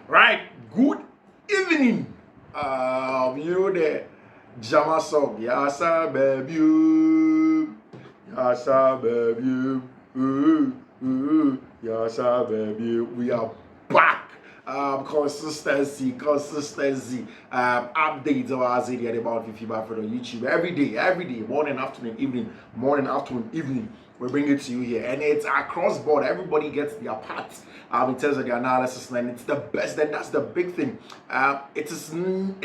Right, good evening. You know the Jama song. Yasa baby, yasa baby, yasa baby. We are back. Consistency. Updates of our Zedian about Fiifi-Manfred on YouTube every day, morning, afternoon, evening. We bring it to you here, and it's across board. Everybody gets their part in terms of the analysis, and it's the best. Then that's the big thing. It is an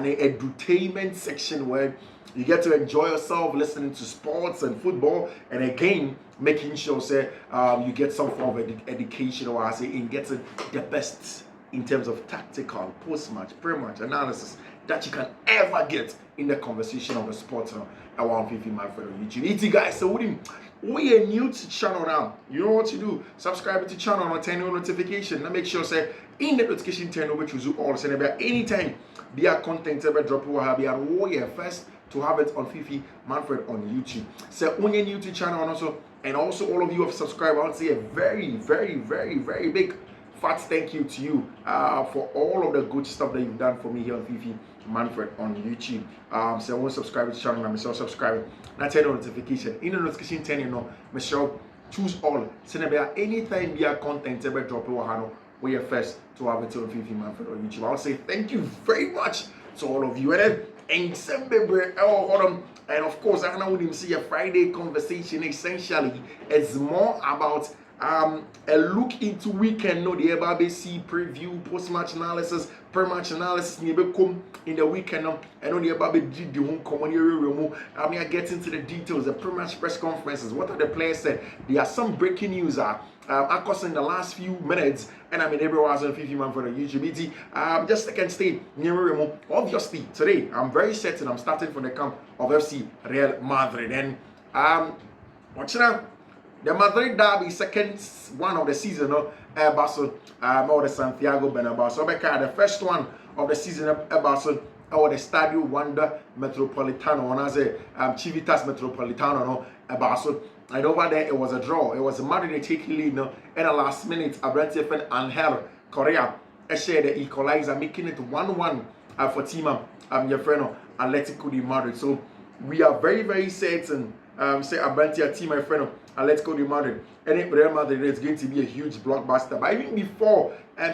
edutainment section where you get to enjoy yourself listening to sports and football, and again making sure you get some form of education, or I say in getting the best in terms of tactical, post-match, pre-match analysis that you can ever get in the conversation of the sports around Fiifi-Manfred on YouTube. It's guys, so we are new to channel now. You know what to do. Subscribe to the channel and turn on notification. Now make sure in the notification turn over to all send anytime be a content ever drop over be a warrior first to have it on Fiifi-Manfred on YouTube. So when you're new to the channel and also all of you have subscribed, I want to say a very, very, very, very big fat thank you to you for all of the good stuff that you've done for me here on Fiifi-Manfred on YouTube. So I want to subscribe to the channel, I'm still subscribing. Now turn on notification. In the notification turn, Michelle choose all. Send about anytime be a content ever drop over we are first to have it on Fiifi-Manfred on YouTube. I want to say thank you very much to all of you. And of course, I know we see a Friday conversation essentially is more about a look into weekend, no the ABC preview, post-match analysis, pre-match analysis, in the weekend, and on the ABC the home common area. I get into the details, the pre-match press conferences, what are the players said. There are some breaking news of course in the last few minutes, and I'm in everyone's on Fiifi-Manfred on YouTube. Just second stay near obviously today I'm very certain I'm starting from the camp of FC Real Madrid, and watch now. The Madrid derby, second one of the season, Barcelona, or the Santiago Bernabeu. So, the first one of the season, Barcelona, or the Stadio Wanda Metropolitano, and as a Civitas Metropolitano, Barcelona. And over there, it was a draw. It was Madrid taking lead, in the last minute, Abrante and Angel Correa shared the equalizer, making it 1-1 for Tima, your friend, Atletico de Madrid. So, we are very, very certain. Say Abrante team, my friend, Atletico de Madrid, and it Real Madrid is going to be a huge blockbuster. But even before on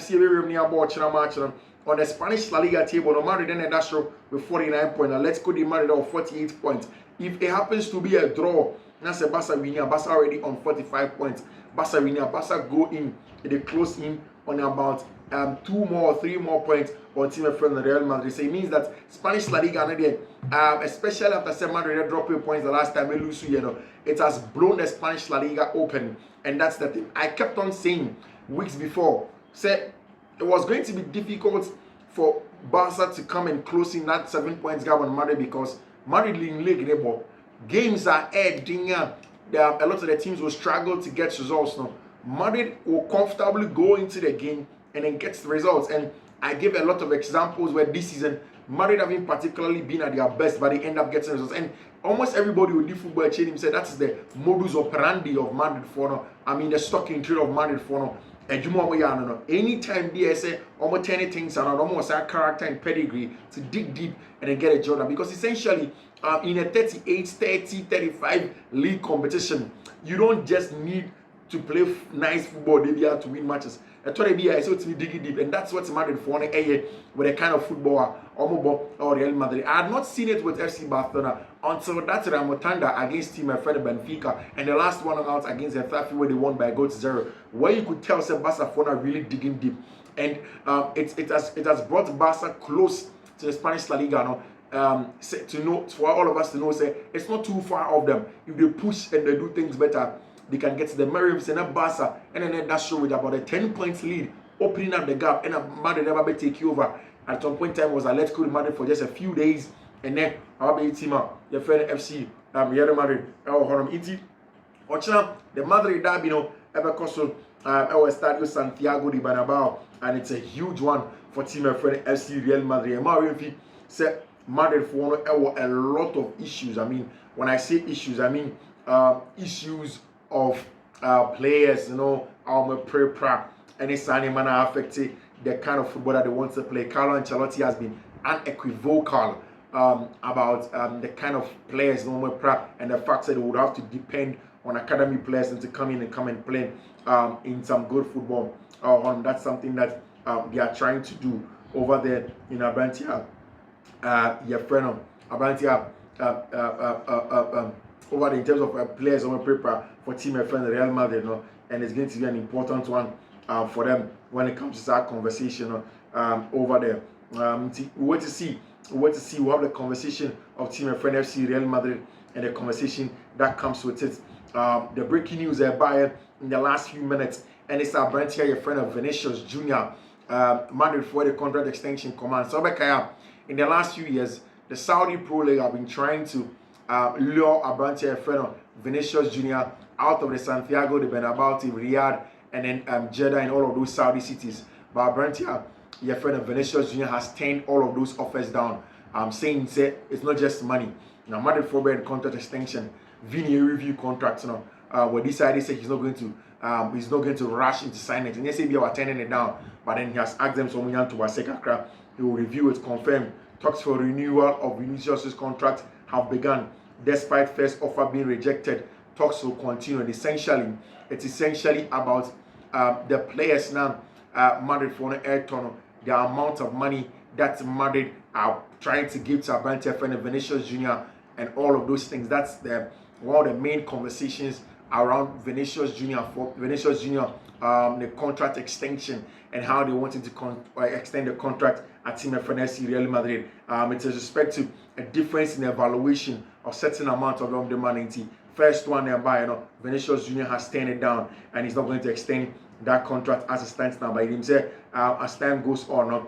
the Spanish La Liga table, Madrid then that show with 49 points, Atletico de Madrid on 48 points. If it happens to be a draw, that's a Barca winner. Barca already on 45 points. Barca winner. Barca go in, they close in on about 2 more, 3 more points on team from the Real Madrid. So it means that Spanish La Liga, especially after 700 drop points the last time we lose, it has blown the Spanish La Liga open, and that's the thing. I kept on saying weeks before, said it was going to be difficult for Barca to come and close in that 7 points gap on Madrid because Madrid in league games are adding. A lot of the teams will struggle to get results now. Madrid will comfortably go into the game and then get the results. And I gave a lot of examples where this season Madrid haven't particularly been at their best, but they end up getting results. And almost everybody who did football chain said that's the modus operandi of Madrid for now. I mean the stock in trade of Madrid for now. Anytime they say almost 10 things around, almost a character and pedigree to dig deep and then get a job done. Because essentially in a 38, 30, 35 league competition, you don't just need to play nice football, they be able to win matches. I thought I saw to dig deep, and that's what's Madrid for with a kind of footballer or Real Madrid. I had not seen it with FC Barcelona until that Ramotanda against team my friend Benfica, and the last one out against the Fiifi where they won by a goal to 0, where you could tell Barcelona really digging deep, and it has brought Barca close to the Spanish La Liga now. To know, for all of us to know, it's not too far off them. If they push and they do things better, they can get to the Marims and Barca, and then that show with about a 10 points lead, opening up the gap, and Madrid never be take you over. At some point in time was Atletico de Madrid for just a few days, and then our team your friend FC Real Madrid the Madrid derby ever cost our Stadio Santiago de Bernabeu, and it's a huge one for team my friend FC Real Madrid. And Mario said Madrid for a lot of issues. I mean, when I say issues, I mean issues of players, prep, and it's any manner affected the kind of football that they want to play. Carlo Ancelotti has been unequivocal about the kind of players and the fact that they would have to depend on academy players and to come and play in some good football. That's something that they are trying to do over there in Abrantia. Your friend Abrantia over there in terms of players on paper for team friend Real Madrid, and it's going to be an important one for them when it comes to that conversation over there. We want to see. We have the conversation of team friend FC Real Madrid and the conversation that comes with it. The breaking news by in the last few minutes, and it's our brand here, your friend of Vinicius Jr. Madrid for the contract extension command. So in the last few years, the Saudi Pro League have been trying to lure a brand here, your friend of Vinicius Jr. out of the Santiago de Bernabeu, Riyadh, and then Jeddah and all of those Saudi cities. But brand here, your friend of Vinicius Jr. has turned all of those offers down. Saying it's not just money. Now Madrid for the contract extension, Vini review contracts. Where decided say he's not going to rush into signing it. And yes, we are turning it down. But then he has asked them to Waseka. He will review it, confirm. Talks for renewal of Vinicius' contract have begun, despite first offer being rejected. Talks will continue. And it's essentially about the players now. Madrid for an air tunnel. The amount of money that Madrid are trying to give to Abrantia and Vinicius Jr. and all of those things. That's one of the main conversations around Vinicius Jr. The contract extension and how they wanted to extend the contract at Team FNSC Real Madrid. It's with respect to a difference in evaluation of certain amount of the money. First one thereby, Vinicius Jr. has turned it down and he's not going to extend that contract as it stands now. But he said as time goes on,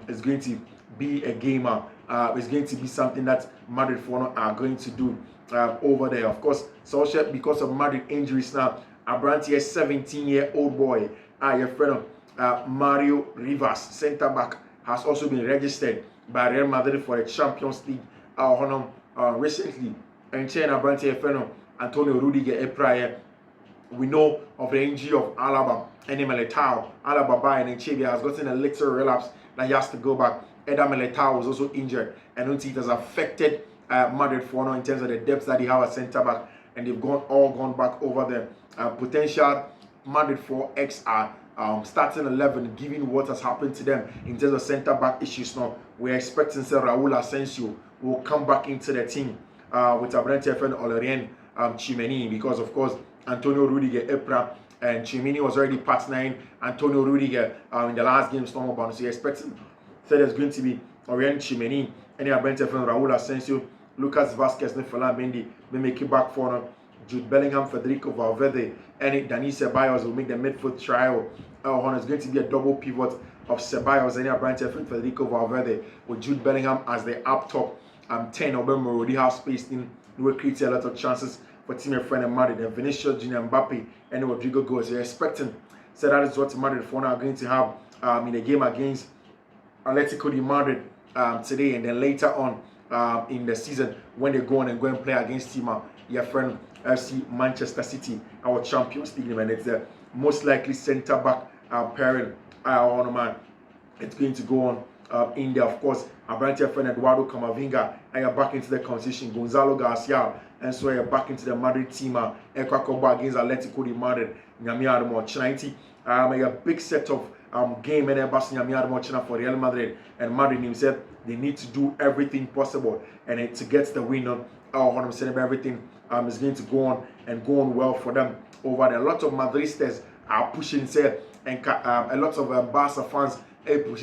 it's going to be a gamer. It's going to be something that Madrid are going to do over there. Of course, so because of Madrid injuries now, Abrantia, 17-year-old boy, your friend Mario Rivas, centre back, has also been registered by Real Madrid for the Champions League recently. And Abrantia friend Antonio Rudiger prior. We know of the injury of Alaba and Militao. Alaba by and Chevy has gotten a little relapse that he has to go back. Eder Militao was also injured, and it has affected Madrid for in terms of the depth that they have at centre back, and they've gone back over the potential Madrid for X are starting 11, given what has happened to them in terms of centre back issues. Now we're expecting Raúl Asensio will come back into the team with Abrantia friend Olorien Chimeni, because of course Antonio Rudiger Epra and Chimini was already partnering Antonio Rudiger in the last game storm about. So you're expecting there's going to be Orien Chimeni, and Abrantia friend Raúl Asensio, Lucas Vázquez, Nefola Mendy, may make it back for Jude Bellingham, Federico Valverde, and Dani Ceballos will make the midfield trial. It's going to be a double pivot of Ceballos and Abrantia friend Federico Valverde with Jude Bellingham as the up top. 10 of them already have space in, will create a lot of chances for team friend and Madrid, and Vinicius Jr. Mbappe and Rodrigo goes. You're expecting, so that is what Madrid for now are going to have in the game against Atletico de Madrid today, and then later on in the season when they go on and play against your friend FC Manchester City, our Champions League, and it's the most likely centre back pairing man. It's going to go on in there. Of course, Abrantia friend Eduardo Camavinga, and you're back into the conversation. Gonzalo Garcia, and so you're back into the Madrid team. Ekwakoba against Atletico de Madrid. Nyamiya Adamo 90. A big set of game and for Real Madrid, and Madrid himself, they need to do everything possible and to get the win on. Everything is going to go on well for them over there. A lot of Madristas are pushing, and a lot of Barca fans push.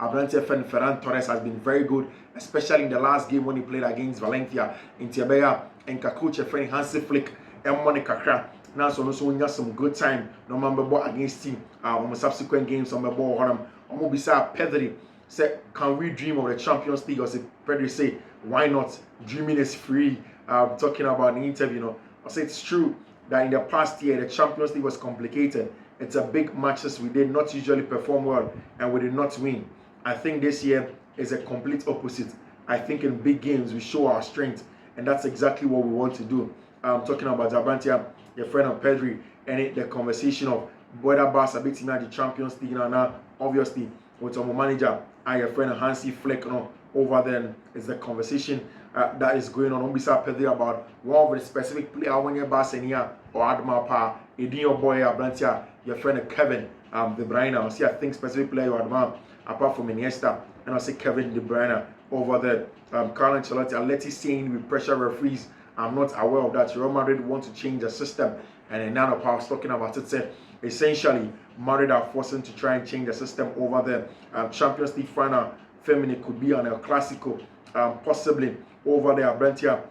Abrantia fan Ferran Torres has been very good, especially in the last game when he played against Valencia in Tiabea, and coach friend Hansi Flick and Monica. Now, so we got some good time. No remember against team on the subsequent games on the ball. I'm beside Pedri said, can we dream of the Champions League? Or say Pedri say, why not? Dreaming is free. Talking about an interview, I say it's true that in the past year the Champions League was complicated. It's a big matches we did not usually perform well and we did not win. I think this year is a complete opposite. I think in big games we show our strength, and that's exactly what we want to do. Talking about Abrantia, your friend of Pedri, and the conversation of whether Barca beating the Champions League now, obviously with our manager and your friend Hansi Flick over there is the conversation that is going on. Don't be surprised about one of the specific player when you're Barcelona or Adma Pa, your boy Abrantia, your friend Kevin De Bruyne. I see I think specific player or Adma apart from Iniesta, and I see Kevin De Bruyne over there. Carlo Ancelotti, Aleti saying with pressure referees. I'm not aware of that. Real Madrid want to change the system, and then Nano Power was talking about it. Said essentially Madrid are forcing to try and change the system over there. Champions League final, Femini could be on El Clasico, possibly over there. Brentia,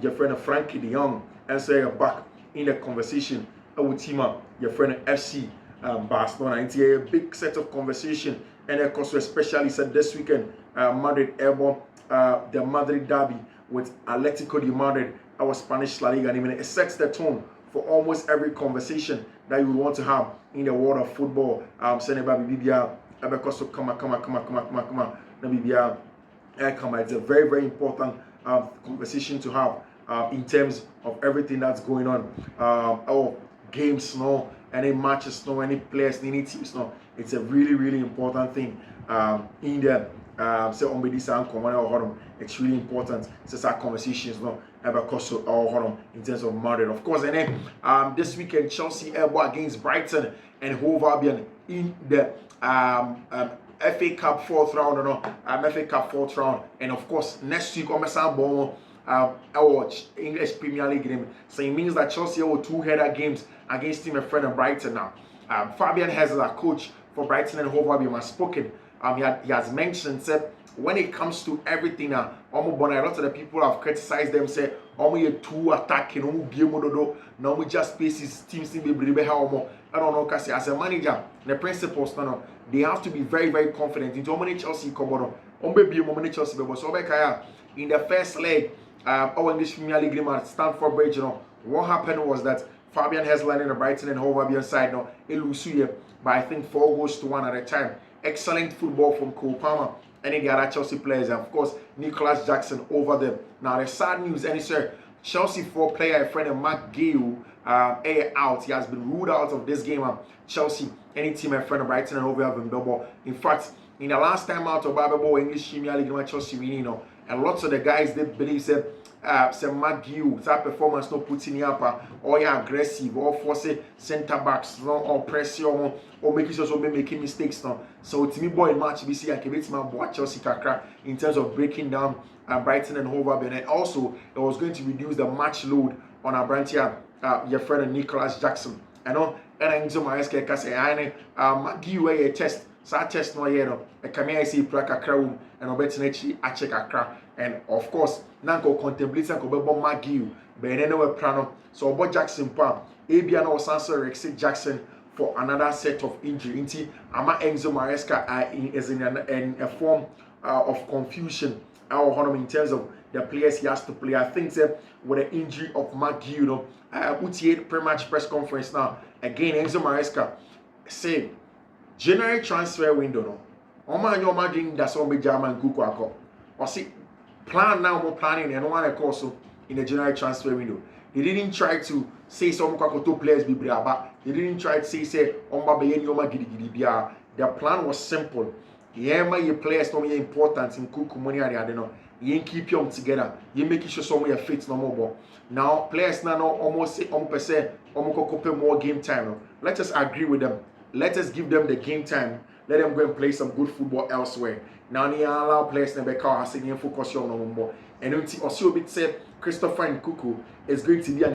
your friend Frankie De Jong, and say you're back in the conversation with Tima, your friend FC Barcelona. It's a big set of conversation, and of course, especially said this weekend, Madrid airborne, the Madrid derby with Atletico de Madrid, our Spanish La Liga, and even it sets the tone for almost every conversation that you would want to have in the world of football. It's a very, very important conversation to have in terms of everything that's going on. Games, any matches, any players, any teams, it's a really, really important thing in there. It's really important. It's our conversations in terms of Madrid, of course. And then this weekend, Chelsea airborne against Brighton and Hove Albion in the FA Cup fourth round, FA Cup fourth round, and of course next week our English Premier League game. So it means that Chelsea will two-header games against Team Friend and Brighton now. Fabian has a coach for Brighton and Hove Albion has spoken. He has mentioned that when it comes to everything now, a lot of the people have criticized them, say, you two attacking, now just spaces teams to be able. I don't know, because as a manager, the principles, they have to be very, very confident into how many Chelsea come on. Chelsea, so in the first leg, our English Premier League game at Stamford Bridge, what happened was that Fabian has landed the Brighton and Hove Albion side by I think 4-1 at a time. Excellent football from Cole Palmer and the other Chelsea players, and of course Nicholas Jackson over them. Now the sad news, and sir, Chelsea player friend of Mark Gill out. He has been ruled out of this game. Chelsea, any team a friend of Brighton and Hove Albion. In fact, in the last time out of Bible English Premier League, Chelsea winning, and lots of the guys they believe say Mark Gill, that performance not putting up or aggressive or force centre backs or pressure or making sure making mistakes now. So to me boy match we see I can my boy Chelsea kakra in terms of breaking down Brighton and Hove Albion, and also it was going to reduce the match load on our Brantia, your friend Nicholas Jackson. And Enzo Maresca can say Mark Gill a test. So I test no yet, I come here see Praka Crown and Obetinachi I check a crack. And of course, Nanko contemplates and Cobebo Magiu, but anyway, Prano. So about Jackson Pam, Abian or Sansa Rexit Jackson for another set of injury. Ama Enzo Maresca is in a form of confusion in terms of the players he has to play. I think that with the injury of Magiu, Utier pre-match press conference now. Again, Enzo Maresca say January transfer window, no. That's all be German Nkunku. Or see, plan now, more planning, and one also in the January transfer window. They didn't try to say some players be braba. They didn't try to say their plan was simple. Your players no more important in Nkunku money and they know. You keep them together. You make sure some of fit no more. Now players now almost say more game time. Let us agree with them. Let us give them the game time. Let them go and play some good football elsewhere. Now they allow players to be focus on no more. And also bit say Christopher Nkunku is going to be an